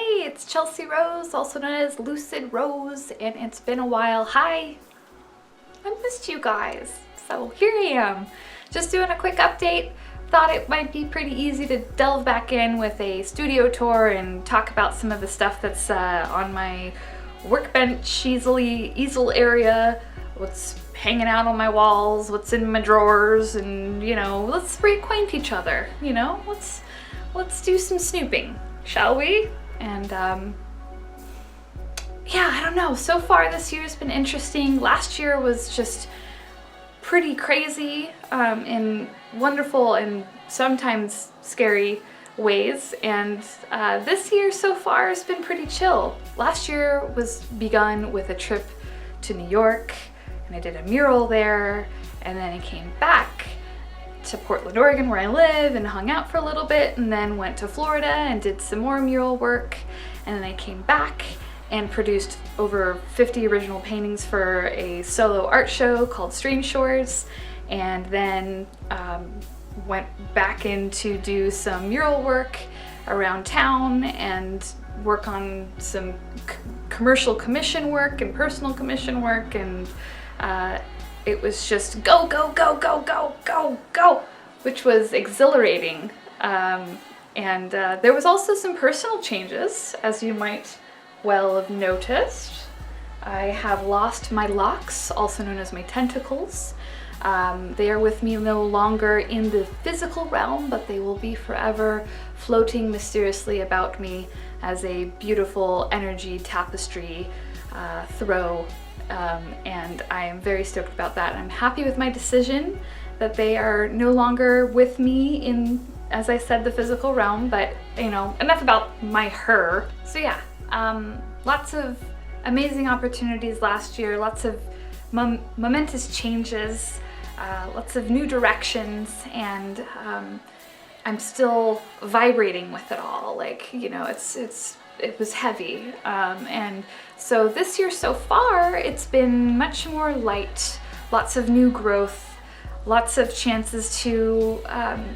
Hey, it's Chelsea Rose, also known as Lucid Rose, and it's been a while. Hi! I missed you guys. So here I am, just doing a quick update. Thought it might be pretty easy to delve back in with a studio tour and talk about some of the stuff that's on my workbench easel area, what's hanging out on my walls, what's in my drawers, and you know, let's reacquaint each other, you know? Let's do some snooping, shall we? And yeah, I don't know. So far this year's been interesting. Last year was just pretty crazy in wonderful and sometimes scary ways, and this year so far has been pretty chill. Last year was begun with a trip to New York, and I did a mural there, and then I came back to Portland, Oregon, where I live, and hung out for a little bit, and then went to Florida and did some more mural work, and then I came back and produced over 50 original paintings for a solo art show called Strange Shores, and then went back in to do some mural work around town and work on some commercial commission work and personal commission work, and it was just go, go, go, go, go, go, go, which was exhilarating. And there was also some personal changes, as you might well have noticed. I have lost my locks, also known as my tentacles. They are with me no longer in the physical realm, but they will be forever floating mysteriously about me as a beautiful energy tapestry throw. And I am very stoked about that. I'm happy with my decision that they are no longer with me in, as I said, the physical realm, but you know, enough about her. So yeah, lots of amazing opportunities last year, lots of momentous changes, lots of new directions, and I'm still vibrating with it all. Like, you know, it was heavy, and so this year so far it's been much more light, lots of new growth, lots of chances to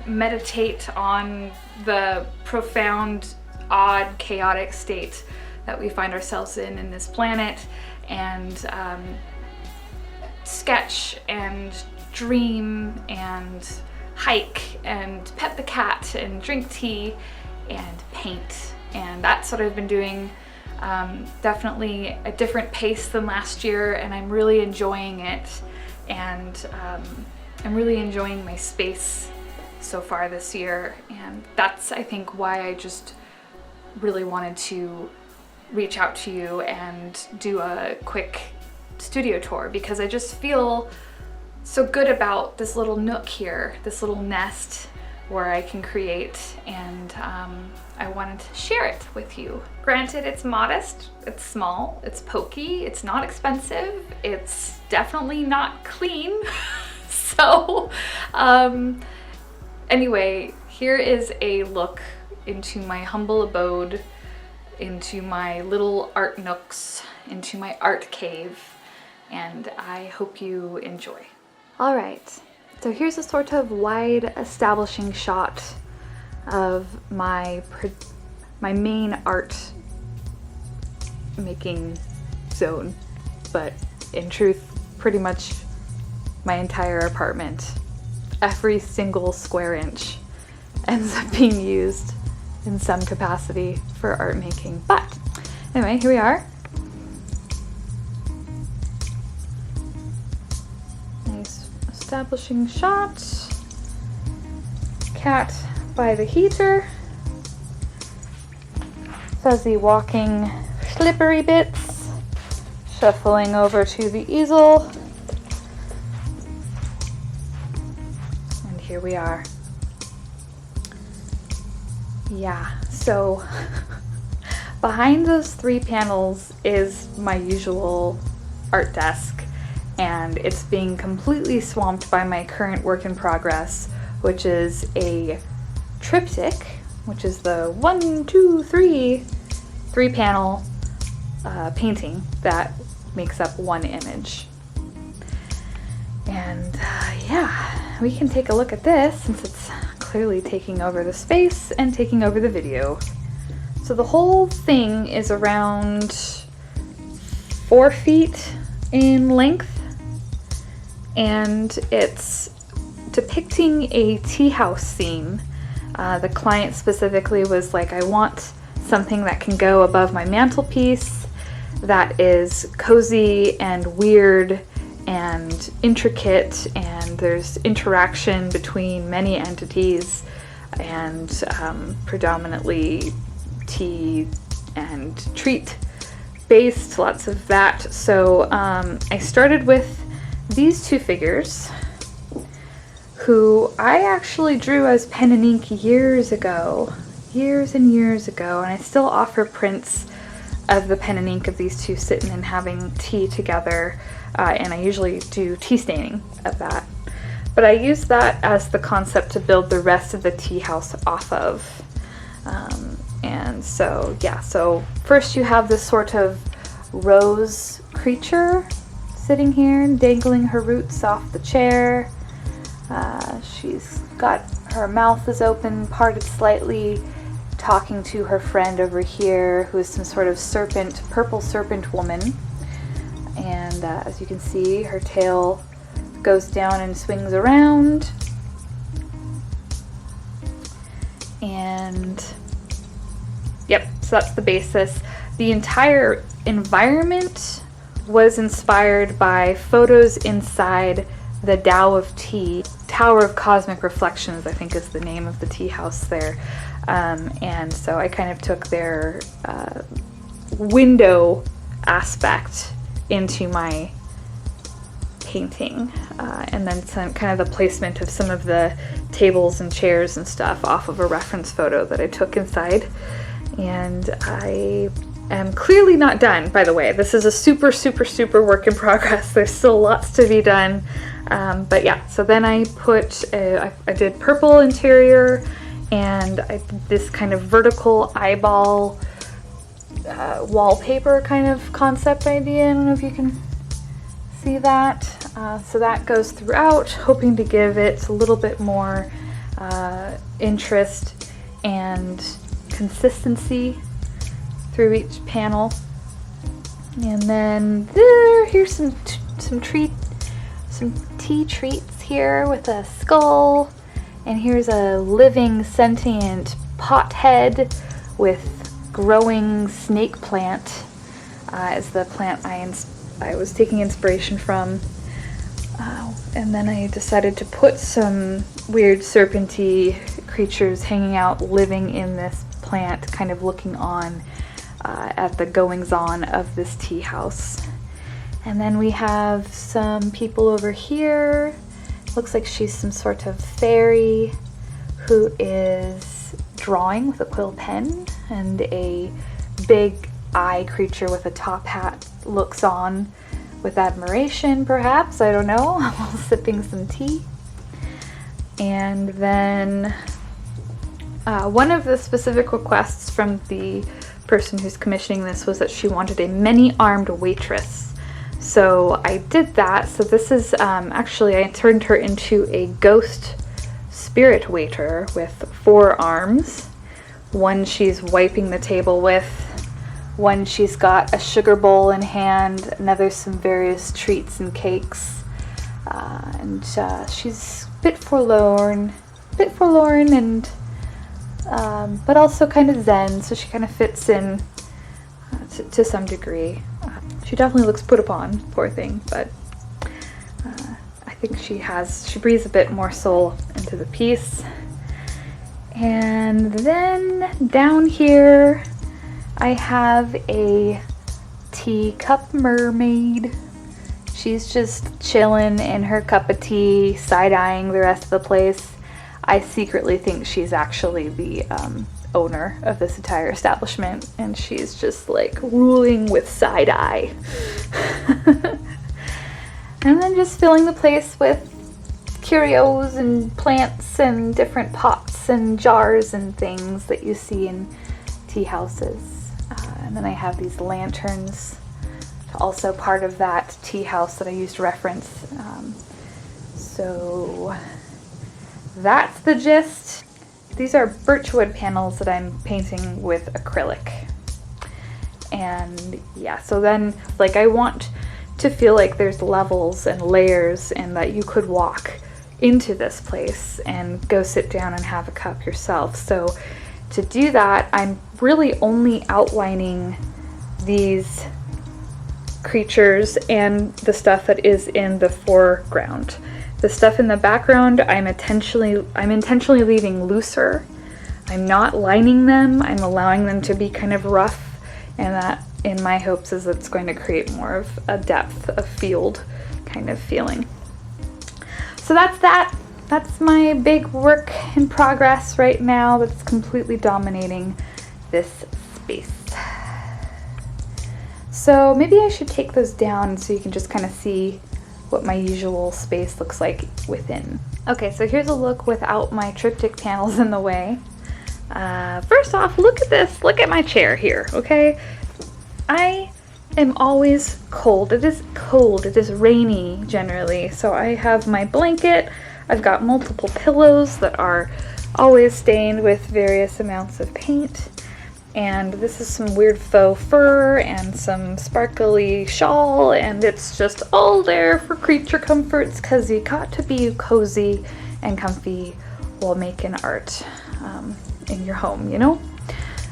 meditate on the profound, odd, chaotic state that we find ourselves in this planet, and sketch and dream and hike and pet the cat and drink tea and paint. And that's what I've been doing. Definitely a different pace than last year, and I'm really enjoying it. And I'm really enjoying my space so far this year. And that's, I think, why I just really wanted to reach out to you and do a quick studio tour, because I just feel so good about this little nook here, this little nest where I can create, and I wanted to share it with you. Granted, it's modest, it's small, it's pokey, it's not expensive, it's definitely not clean. So anyway, here is a look into my humble abode, into my little art nooks, into my art cave, and I hope you enjoy. All right, so here's a sort of wide establishing shot of my main art making zone, but in truth, pretty much my entire apartment. Every single square inch ends up being used in some capacity for art making. But anyway, here we are. Nice establishing shot. Cat by the heater. Fuzzy walking slippery bits. Shuffling over to the easel. And here we are. Yeah, so behind those 3 panels is my usual art desk, and it's being completely swamped by my current work in progress, which is a triptych, which is the 1, 2, 3 panel painting that makes up one image. And yeah, we can take a look at this since it's clearly taking over the space and taking over the video. So the whole thing is around 4 feet in length, and it's depicting a tea house scene. The client specifically was like, I want something that can go above my mantelpiece, that is cozy and weird and intricate, and there's interaction between many entities, and predominantly tea and treat based, lots of that. So I started with these 2 figures who I actually drew as pen and ink years and years ago, and I still offer prints of the pen and ink of these 2 sitting and having tea together, and I usually do tea staining of that. But I use that as the concept to build the rest of the tea house off of. And so, yeah, so first you have this sort of rose creature sitting here, dangling her roots off the chair. She's got, her mouth is open, parted slightly, talking to her friend over here, who is some sort of serpent, purple serpent woman. And as you can see, her tail goes down and swings around. And yep, so that's the basis. The entire environment was inspired by photos inside the Tao of Tea. Tower of Cosmic Reflections, I think, is the name of the tea house there. And so I kind of took their window aspect into my painting, and then some kind of the placement of some of the tables and chairs and stuff off of a reference photo that I took inside. And I am clearly not done, by the way. This is a super, super, super work in progress. There's still lots to be done. But yeah, so then I did purple interior, and I did this kind of vertical eyeball wallpaper kind of concept idea. I don't know if you can see that. So that goes throughout, hoping to give it a little bit more interest and consistency through each panel. And then here's some tea treats here with a skull, and here's a living sentient pot head with growing snake plant as the plant I was taking inspiration from. And then I decided to put some weird serpenty creatures hanging out, living in this plant, kind of looking on at the goings-on of this tea house. And then we have some people over here. Looks like she's some sort of fairy who is drawing with a quill pen, and a big eye creature with a top hat looks on with admiration, perhaps, I don't know, while sipping some tea. And then one of the specific requests from the person who's commissioning this was that she wanted a many-armed waitress. So I did that. So this is actually, I turned her into a ghost spirit waiter with 4 arms. One she's wiping the table with, one she's got a sugar bowl in hand, another some various treats and cakes. And she's a bit forlorn and but also kind of zen, so she kind of fits in to some degree. She definitely looks put upon, poor thing, but I think she breathes a bit more soul into the piece. And then down here I have a teacup mermaid. She's just chilling in her cup of tea, side-eyeing the rest of the place. I secretly think she's actually the owner of this entire establishment, and she's just like ruling with side eye. And then just filling the place with curios and plants and different pots and jars and things that you see in tea houses. And then I have these lanterns, also part of that tea house that I used to reference. So that's the gist. these are birchwood panels that I'm painting with acrylic. And yeah, so then like I want to feel like there's levels and layers and that you could walk into this place and go sit down and have a cup yourself. So to do that, I'm really only outlining these creatures and the stuff that is in the foreground. The stuff in the background, I'm intentionally leaving looser. I'm not lining them. I'm allowing them to be kind of rough, and that, in my hopes, is it's going to create more of a depth of field kind of feeling. So that's that. That's my big work in progress right now that's completely dominating this space. So maybe I should take those down so you can just kind of see what my usual space looks like within. Okay, so here's a look without my triptych panels in the way. First off, look at this. Look at my chair here, okay? I am always cold. It is cold. It is rainy generally. So I have my blanket. I've got multiple pillows that are always stained with various amounts of paint. And this is some weird faux fur and some sparkly shawl, and it's just all there for creature comforts because you got to be cozy and comfy while making art in your home, you know?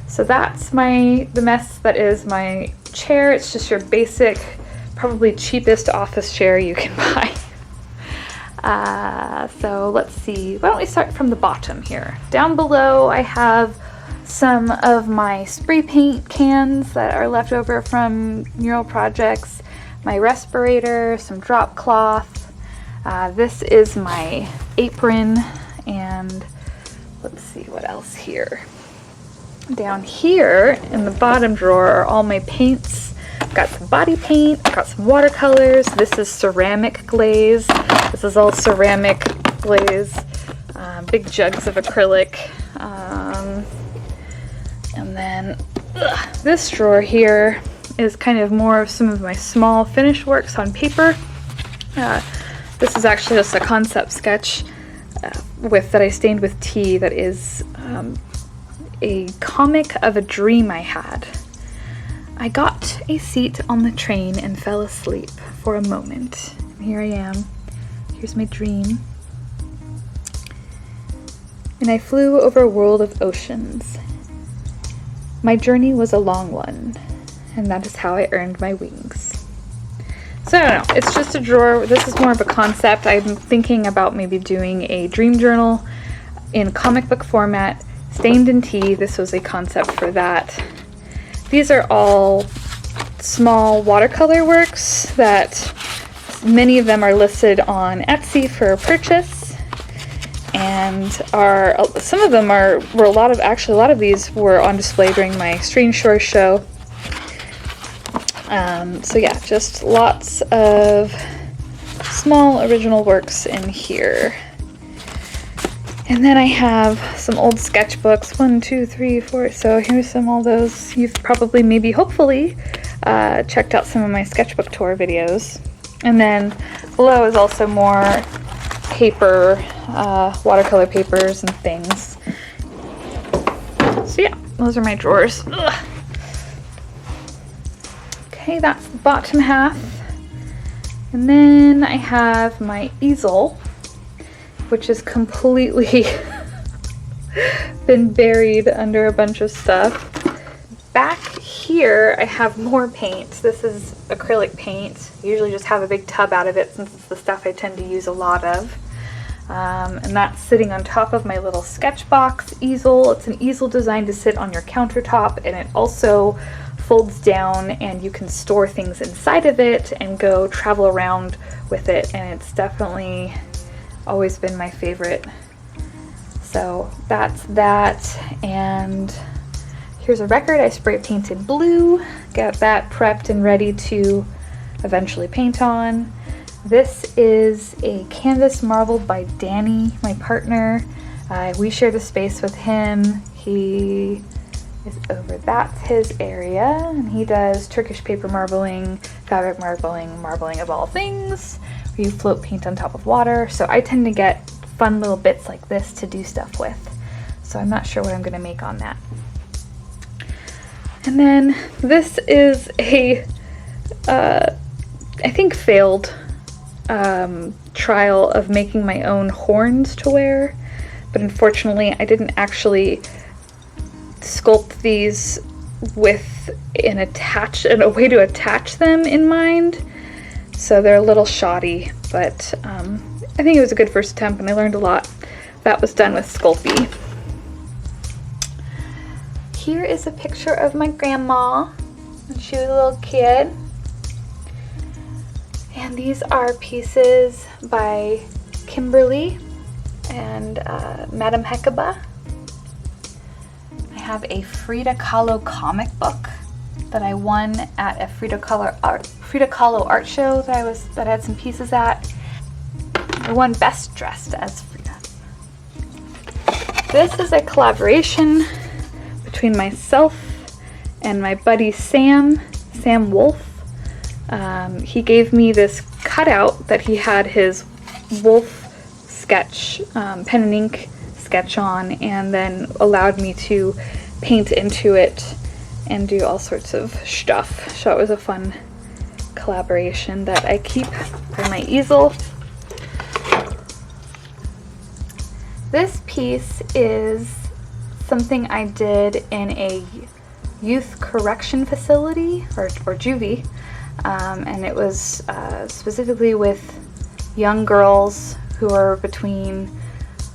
So that's the mess that is my chair. It's just your basic, probably cheapest office chair you can buy. So let's see, why don't we start from the bottom here? Down below I have some of my spray paint cans that are left over from mural projects, my respirator, some drop cloth. This is my apron, and let's see what else here. Down here in the bottom drawer are all my paints. I've got some body paint, I've got some watercolors. This is ceramic glaze. This is all ceramic glaze. Big jugs of acrylic. And then this drawer here is kind of more of some of my small finish works on paper. This is actually just a concept sketch that I stained with tea that is a comic of a dream I had. I got a seat on the train and fell asleep for a moment. And here I am. Here's my dream. And I flew over a world of oceans. My journey was a long one, and that is how I earned my wings. So I don't know, it's just a drawer. This is more of a concept. I'm thinking about maybe doing a dream journal in comic book format, stained in tea. This was a concept for that. These are all small watercolor works that many of them are listed on Etsy for purchase. And some of them were a lot of these were on display during my Strange Shores show. So yeah, just lots of small original works in here. And then I have some old sketchbooks, 1, 2, 3, 4. So here's all those. You've probably, maybe, hopefully, checked out some of my sketchbook tour videos. And then below is also more paper, watercolor papers and things. So yeah, those are my drawers. Ugh. Okay, that's the bottom half. And then I have my easel, which is completely been buried under a bunch of stuff. Back here I have more paint. This is acrylic paint. I usually just have a big tub out of it since it's the stuff I tend to use a lot of. And that's sitting on top of my little sketch box easel. It's an easel designed to sit on your countertop, and it also folds down and you can store things inside of it and go travel around with it, and it's definitely always been my favorite. So that's that, and here's a record I spray painted blue. Got that prepped and ready to eventually paint on. This is a canvas marbled by Danny, my partner. We share the space with him. He is over, that's his area, and he does Turkish paper marbling, fabric marbling, marbling of all things, where you float paint on top of water. So I tend to get fun little bits like this to do stuff with. so I'm not sure what I'm going to make on that. And then this is a, I think failed trial of making my own horns to wear, but unfortunately I didn't actually sculpt these with a way to attach them in mind, so they're a little shoddy, but I think it was a good first attempt and I learned a lot. That was done with Sculpey. Here is a picture of my grandma when she was a little kid. And these are pieces by Kimberly and Madame Heckaba. I have a Frida Kahlo comic book that I won at a Frida Kahlo art show that I had some pieces at. I won Best Dressed as Frida. This is a collaboration between myself and my buddy Sam Wolf. He gave me this cutout that he had his wolf sketch, pen and ink sketch on, and then allowed me to paint into it and do all sorts of stuff. So it was a fun collaboration that I keep by my easel. This piece is something I did in a youth correction facility, or juvie, and it was specifically with young girls who are between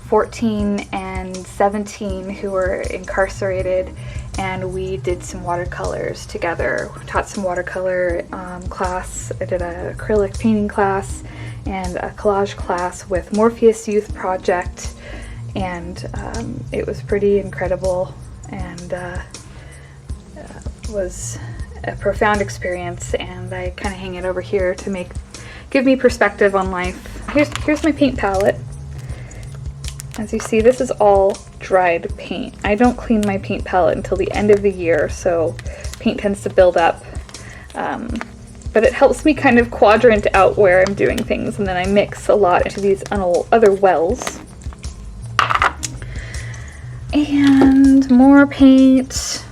14 and 17 who were incarcerated, and we did some watercolors together. We taught some watercolor class. I did an acrylic painting class and a collage class with Morpheus Youth Project, and it was pretty incredible and was a profound experience, and I kind of hang it over here to give me perspective on life. Here's my paint palette. As you see, this is all dried paint. I don't clean my paint palette until the end of the year, so paint tends to build up. But it helps me kind of quadrant out where I'm doing things, and then I mix a lot into these other wells. And more paint.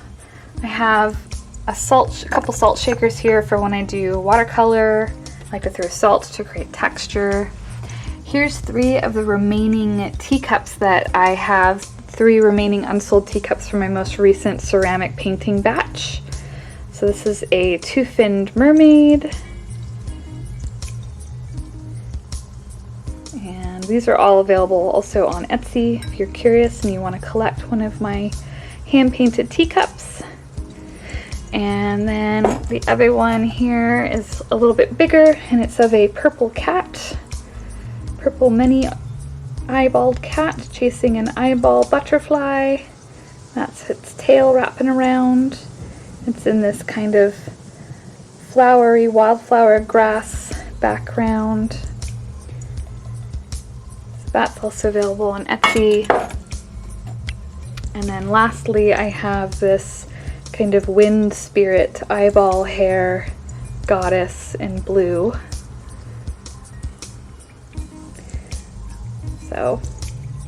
I have a couple salt shakers here for when I do watercolor. I like to throw salt to create texture. Here's 3 of the remaining teacups that I have. 3 remaining unsold teacups from my most recent ceramic painting batch. So this is a 2-finned mermaid. And these are all available also on Etsy if you're curious and you want to collect one of my hand-painted teacups. And then the other one here is a little bit bigger, and it's of a purple cat. Purple mini eyeballed cat chasing an eyeball butterfly. That's its tail wrapping around. It's in this kind of flowery wildflower grass background. So that's also available on Etsy. And then lastly, I have this kind of wind spirit eyeball hair goddess in blue. So,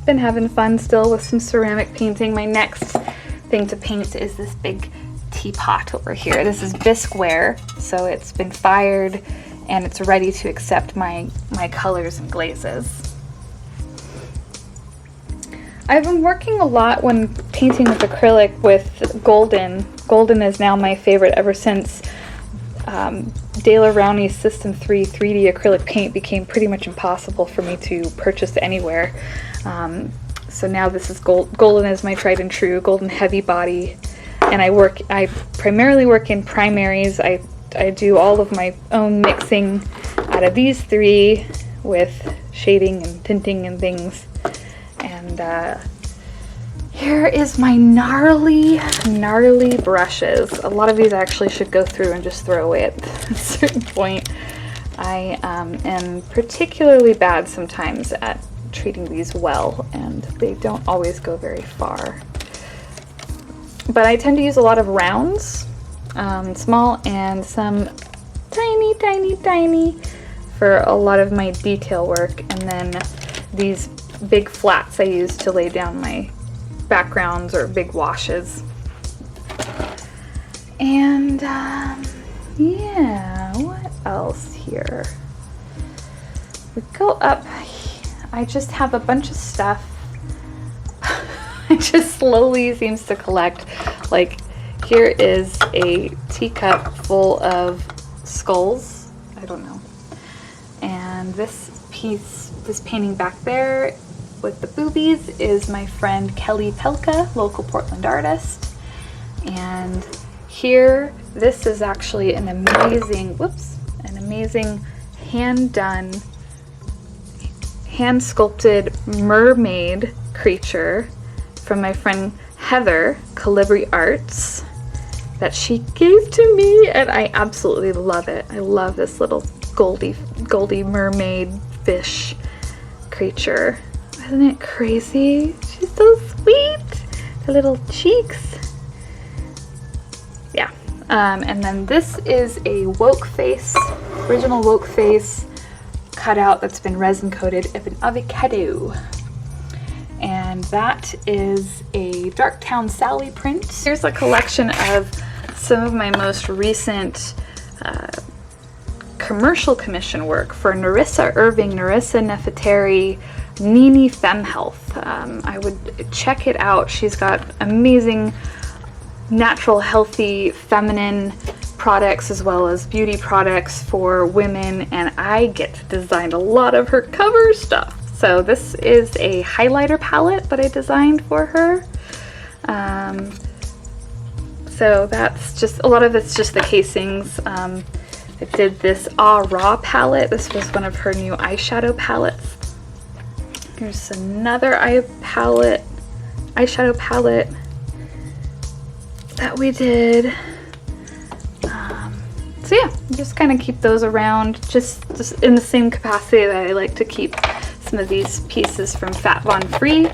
been having fun still with some ceramic painting. My next thing to paint is this big teapot over here. This is bisqueware, so it's been fired and it's ready to accept my colors and glazes. I've been working a lot when painting with acrylic with Golden. Golden is now my favorite ever since De La Rowney's System 3 3D acrylic paint became pretty much impossible for me to purchase anywhere. So now this is Golden is my tried and true, Golden heavy body. And I primarily work in primaries. I do all of my own mixing out of these 3 with shading and tinting and things. And here is my gnarly brushes. A lot of these I actually should go through and just throw away at a certain point. I am particularly bad sometimes at treating these well, and they don't always go very far. But I tend to use a lot of rounds, small, and some tiny for a lot of my detail work, and then these big flats I use to lay down my backgrounds or big washes. And yeah, what else here? We go up. I just have a bunch of stuff. It just slowly seems to collect. Like, here is a teacup full of skulls. I don't know. And this piece, this painting back there with the boobies is my friend Kelly Pelka, local Portland artist. And here, this is actually an amazing, an amazing hand-done, hand-sculpted mermaid creature from my friend Heather, Calibri Arts, that she gave to me, and I absolutely love it. I love this little goldy mermaid fish creature. Isn't it crazy? She's so sweet. Her little cheeks. Yeah. And then this is a woke face, original woke face cutout that's been resin coated of an avocado. And that is a Darktown Sally print. Here's a collection of some of my most recent commercial commission work for Narissa Irving, Narissa Nefertari, Nini Femme Health. I would check it out. She's got amazing natural, healthy, feminine products as well as beauty products for women, and I get to design a lot of her cover stuff. So this is a highlighter palette that I designed for her. So that's just, a lot of it's just the casings. I did this Raw palette. This was one of her new eyeshadow palettes. Here's another eyeshadow palette that we did. So yeah, just kind of keep those around, just in the same capacity that I like to keep some of these pieces from Fat Von Free,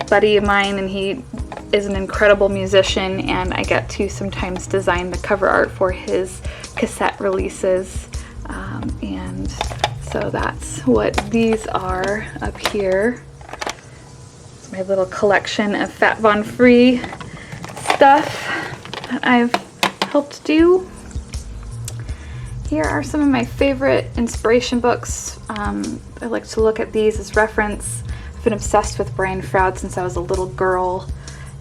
buddy of mine, and he is an incredible musician, and I get to sometimes design the cover art for his cassette releases, and so that's what these are up here. It's my little collection of Fat Von Free stuff that I've helped do. Here are some of my favorite inspiration books. I like to look at these as reference. I've been obsessed with Brian Froud since I was a little girl,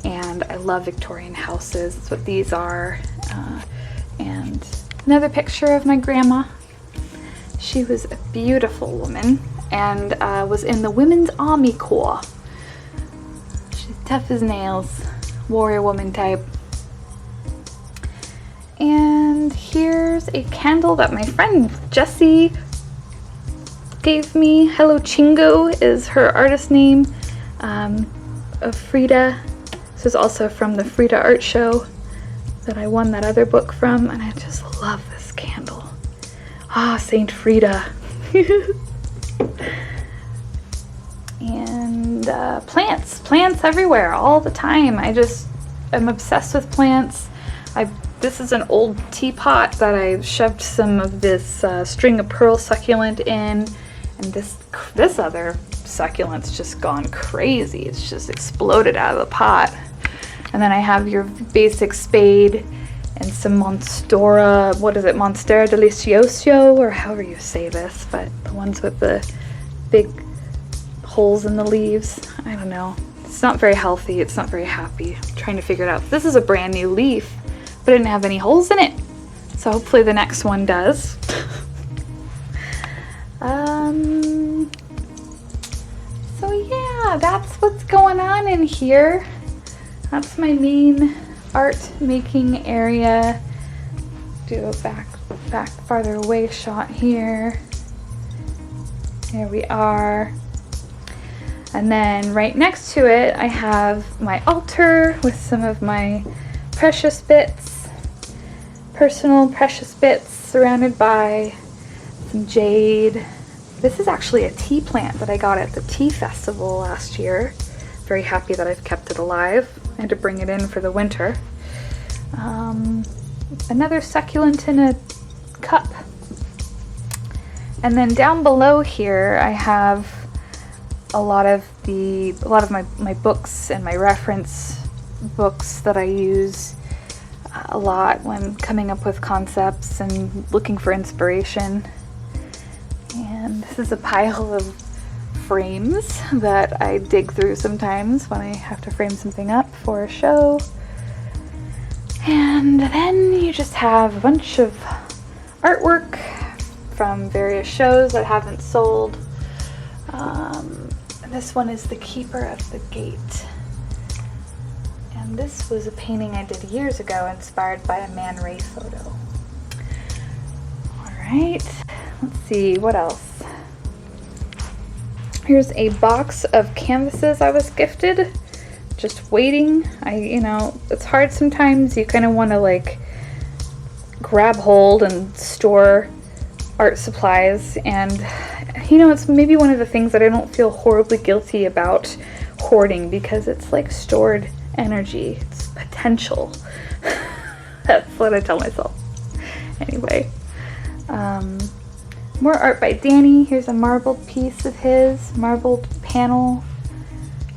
and I love Victorian houses. That's what these are. And another picture of my grandma. She was a beautiful woman and was in the Women's Army Corps. She's tough as nails, warrior woman type. And here's a candle that my friend Jessie gave me. Hello Chingo is her artist name, of Frida. This is also from the Frida art show that I won that other book from, and I just love this candle. Ah, Saint Frida. And plants everywhere all the time. I'm obsessed with plants. This is an old teapot that I shoved some of this string of pearl succulent in, and this other succulent's just gone crazy. It's just exploded out of the pot. And then I have your basic spade and some Monstera, Monstera Delicioso, or however you say this, but the ones with the big holes in the leaves. I don't know. It's not very healthy. It's not very happy. I'm trying to figure it out. This is a brand new leaf, but it didn't have any holes in it. So hopefully the next one does. So yeah, that's what's going on in here. That's my main art making area. Do a back farther away shot here. Here we are. And then right next to it, I have my altar with some of my precious bits, personal precious bits, surrounded by some jade. This is actually a tea plant that I got at the tea festival last year. Very happy that I've kept it alive. I had to bring it in for the winter. Another succulent in a cup. And then down below here I have a lot of my books and my reference books that I use a lot when coming up with concepts and looking for inspiration. And this is a pile of frames that I dig through sometimes when I have to frame something up for a show. And then you just have a bunch of artwork from various shows that haven't sold. This one is The Keeper of the Gate. And this was a painting I did years ago inspired by a Man Ray photo. Alright, let's see, what else? Here's a box of canvases I was gifted. Just waiting. It's hard sometimes. You kind of want to like grab hold and store art supplies, and it's maybe one of the things that I don't feel horribly guilty about hoarding, because it's like stored energy. It's potential. That's what I tell myself. Anyway, more art by Danny. Here's a marbled piece of his, marbled panel.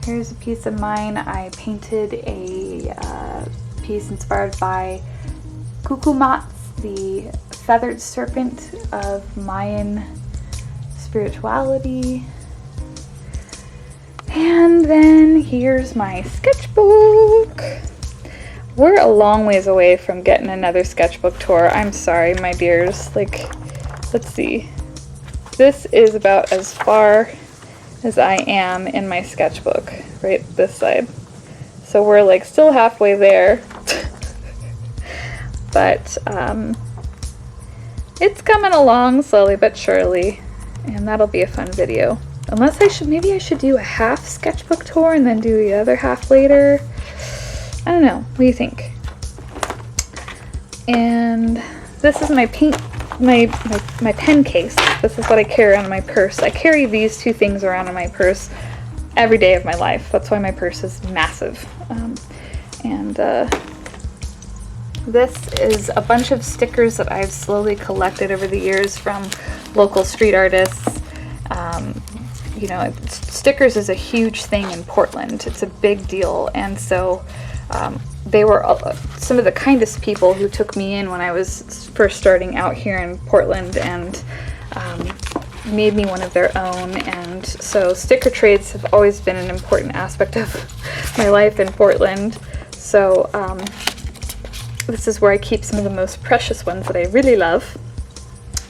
Here's a piece of mine. I painted a piece inspired by Kukumats, the feathered serpent of Mayan spirituality. And then here's my sketchbook. We're a long ways away from getting another sketchbook tour. I'm sorry, my dears. Let's see. This is about as far as I am in my sketchbook, right this side. So we're still halfway there. But it's coming along slowly but surely, and that'll be a fun video. Maybe I should do a half sketchbook tour and then do the other half later. I don't know. What do you think? And this is my pen case. This is what I carry around in my purse. I carry these two things around in my purse every day of my life. That's why my purse is massive. This is a bunch of stickers that I've slowly collected over the years from local street artists. Stickers is a huge thing in Portland. It's a big deal, and so they were some of the kindest people who took me in when I was first starting out here in Portland, and made me one of their own. And so sticker trades have always been an important aspect of my life in Portland. So this is where I keep some of the most precious ones that I really love.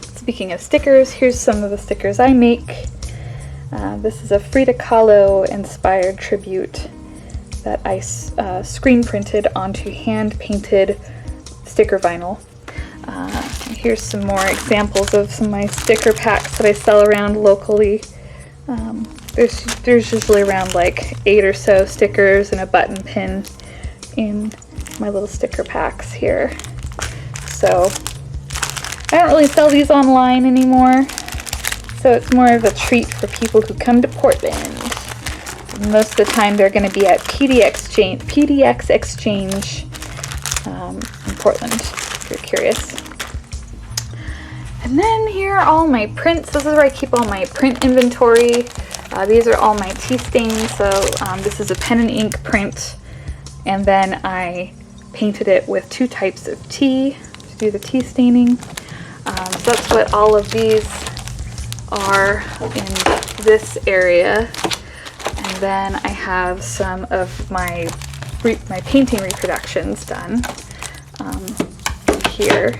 Speaking of stickers, here's some of the stickers I make. This is a Frida Kahlo inspired tribute that I screen printed onto hand painted sticker vinyl. Here's some more examples of some of my sticker packs that I sell around locally. There's usually around 8 or so stickers and a button pin in my little sticker packs here. So I don't really sell these online anymore, so it's more of a treat for people who come to Portland. Most of the time they're going to be at PDX Exchange in Portland, if you're curious. And then here are all my prints. This is where I keep all my print inventory. These are all my tea stains. So this is a pen and ink print, and then I painted it with 2 types of tea to do the tea staining. So that's what all of these are in this area. And then I have some of my painting reproductions done here.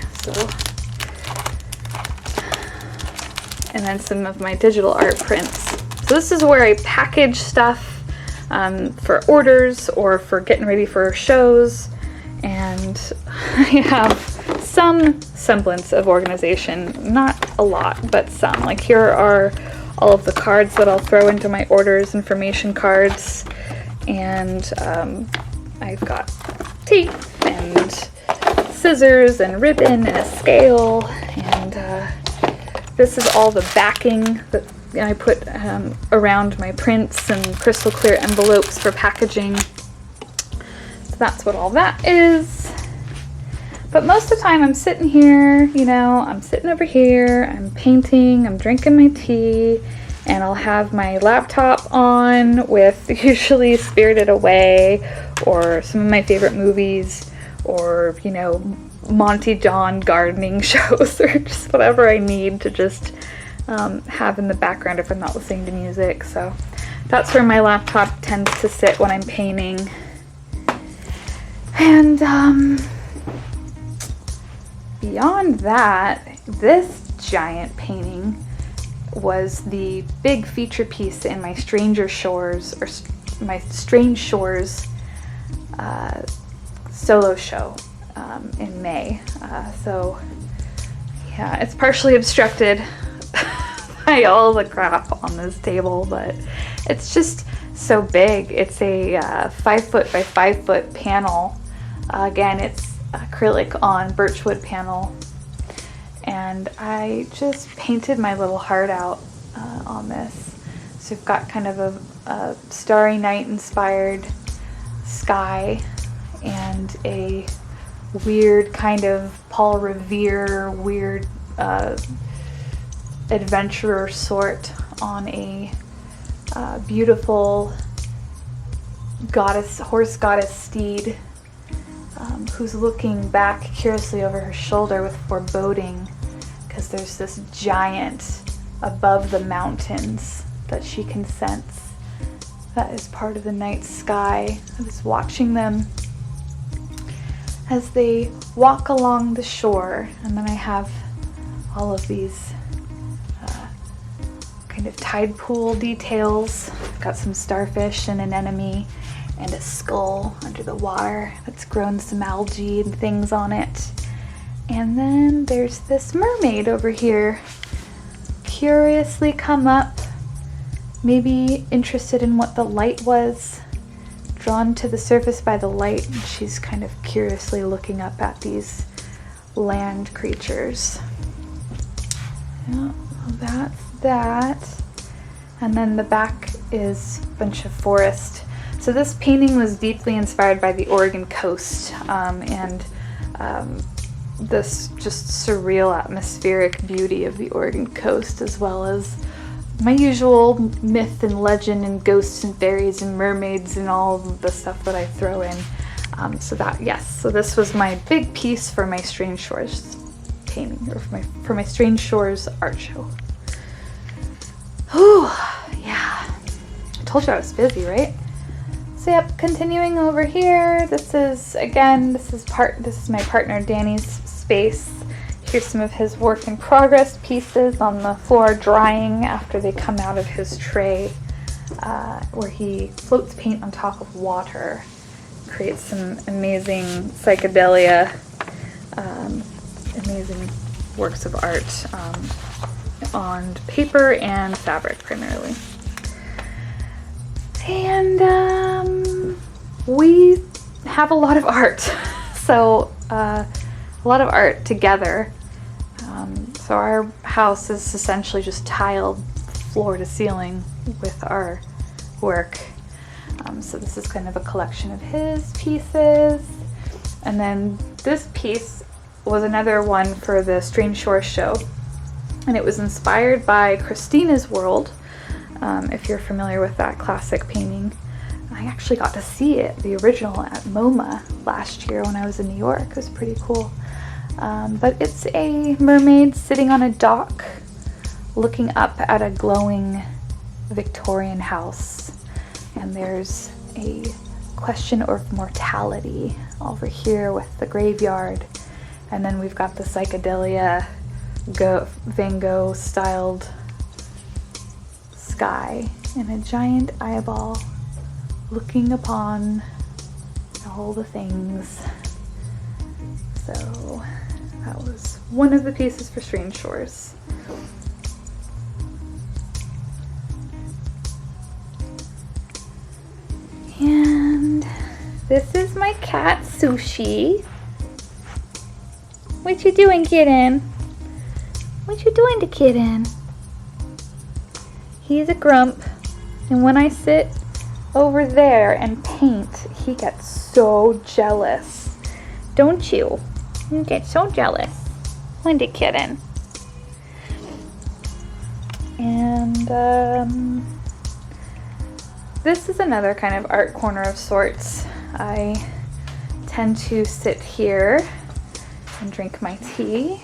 And then some of my digital art prints. So this is where I package stuff for orders or for getting ready for shows. And I have some semblance of organization, not a lot, but some. Here are all of the cards that I'll throw into my orders, information cards, and I've got tape and scissors and ribbon and a scale, and this is all the backing that I put around my prints and crystal clear envelopes for packaging. So that's what all that is. But most of the time I'm sitting here, I'm sitting over here, I'm painting, I'm drinking my tea, and I'll have my laptop on with usually Spirited Away or some of my favorite movies, or, you know, Monty John gardening shows, or just whatever I need to just have in the background if I'm not listening to music. So that's where my laptop tends to sit when I'm painting. And beyond that, this giant painting was the big feature piece in my Stranger Shores, or my Strange Shores solo show in May. So yeah, it's partially obstructed by all the crap on this table, but it's just so big. It's a 5 foot by 5 foot panel. Again, it's acrylic on birchwood panel, and I just painted my little heart out on this. So we've got kind of a Starry Night inspired sky and a weird kind of Paul Revere weird adventurer sort on a beautiful horse goddess steed, who's looking back curiously over her shoulder with foreboding, because there's this giant above the mountains that she can sense that is part of the night sky, that is watching them as they walk along the shore. And then I have all of these kind of tide pool details. I've got some starfish and an anemone and a skull under the water that's grown some algae and things on it. And then there's this mermaid over here, curiously come up, maybe interested in what the light was, drawn to the surface by the light, and she's kind of curiously looking up at these land creatures. Yeah, well, that's that. And then the back is a bunch of forest. So this painting was deeply inspired by the Oregon coast, and this just surreal atmospheric beauty of the Oregon coast, as well as my usual myth and legend and ghosts and fairies and mermaids and all of the stuff that I throw in. So this was my big piece for my Strange Shores painting, or for my Strange Shores art show. Whew, yeah. I told you I was busy, right? So yep, continuing over here, this is my partner Danny's space. Here's some of his work in progress pieces on the floor drying after they come out of his tray, where he floats paint on top of water, creates some amazing psychedelia, amazing works of art on paper and fabric primarily. And we have a lot of art, so a lot of art together. So our house is essentially just tiled floor to ceiling with our work. So this is kind of a collection of his pieces. And then this piece was another one for the Strange Shore show. And it was inspired by Christina's World. If you're familiar with that classic painting. I actually got to see it, the original, at MoMA last year when I was in New York. It was pretty cool. But it's a mermaid sitting on a dock looking up at a glowing Victorian house. And there's a question of mortality over here with the graveyard. And then we've got the psychedelia Van Gogh styled sky and a giant eyeball looking upon all the things. So that was one of the pieces for Strange Shores. And this is my cat Sushi. What you doing, kitten? What you doing to kitten? He's a grump, and when I sit over there and paint, he gets so jealous. Don't you? You get so jealous. Wendy kitten. And this is another kind of art corner of sorts. I tend to sit here and drink my tea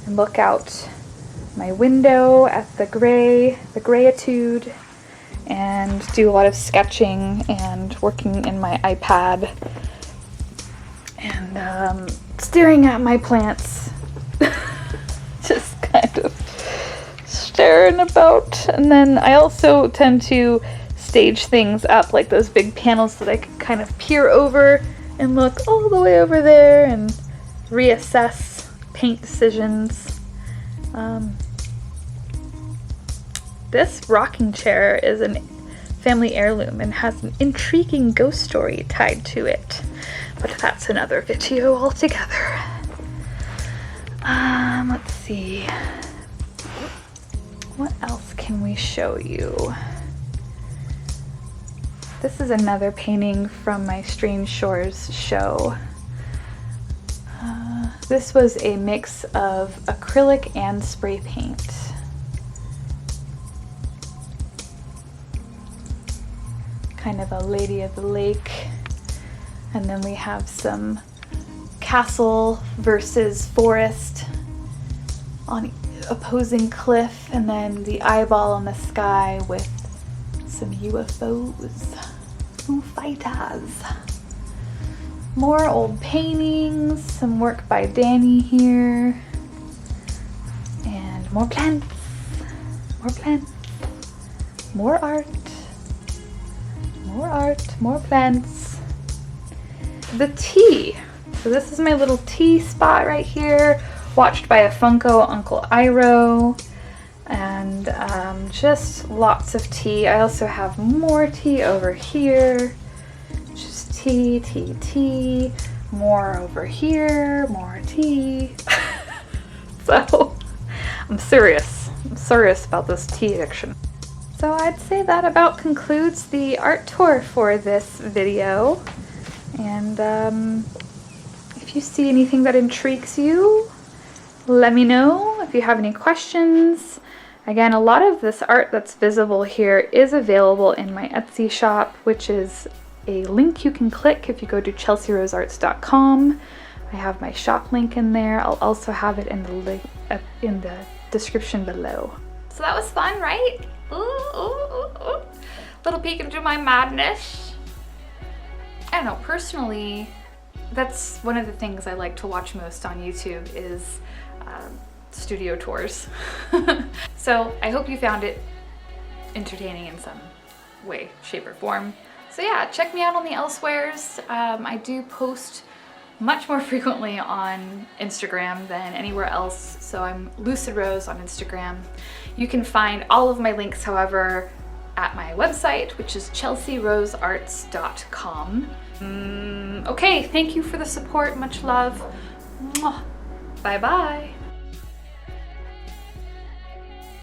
and look out my window at the grayitude, and do a lot of sketching and working in my iPad and staring at my plants. Just kind of staring about. And then I also tend to stage things up, like those big panels that I can kind of peer over and look all the way over there and reassess paint decisions. This rocking chair is a family heirloom and has an intriguing ghost story tied to it, but that's another video altogether. Let's see. What else can we show you? This is another painting from my Strange Shores show. This was a mix of acrylic and spray paint. Kind of a Lady of the Lake. And then we have some castle versus forest on opposing cliff, and then the eyeball in the sky with some UFOs. Foo Fighters. More old paintings, some work by Danny here, and more plants, more art, more plants. The tea. So this is my little tea spot right here, watched by a Funko Uncle Iroh, and just lots of tea. I also have more tea over here. Just tea, more over here, more tea. So I'm serious about this tea addiction. So I'd say that about concludes the art tour for this video. And if you see anything that intrigues you, let me know. If you have any questions. Again, a lot of this art that's visible here is available in my Etsy shop, which is a link you can click if you go to chelsearosearts.com. I have my shop link in there. I'll also have it in the description below. So that was fun, right? Ooh. Little peek into my madness. I don't know, personally, that's one of the things I like to watch most on YouTube is studio tours. So I hope you found it entertaining in some way, shape, or form. So yeah, check me out on the elsewheres. I do post much more frequently on Instagram than anywhere else, so I'm Lucid Rose on Instagram. You can find all of my links, however, at my website, which is chelsearosearts.com. Okay, thank you for the support. Much love. Bye bye.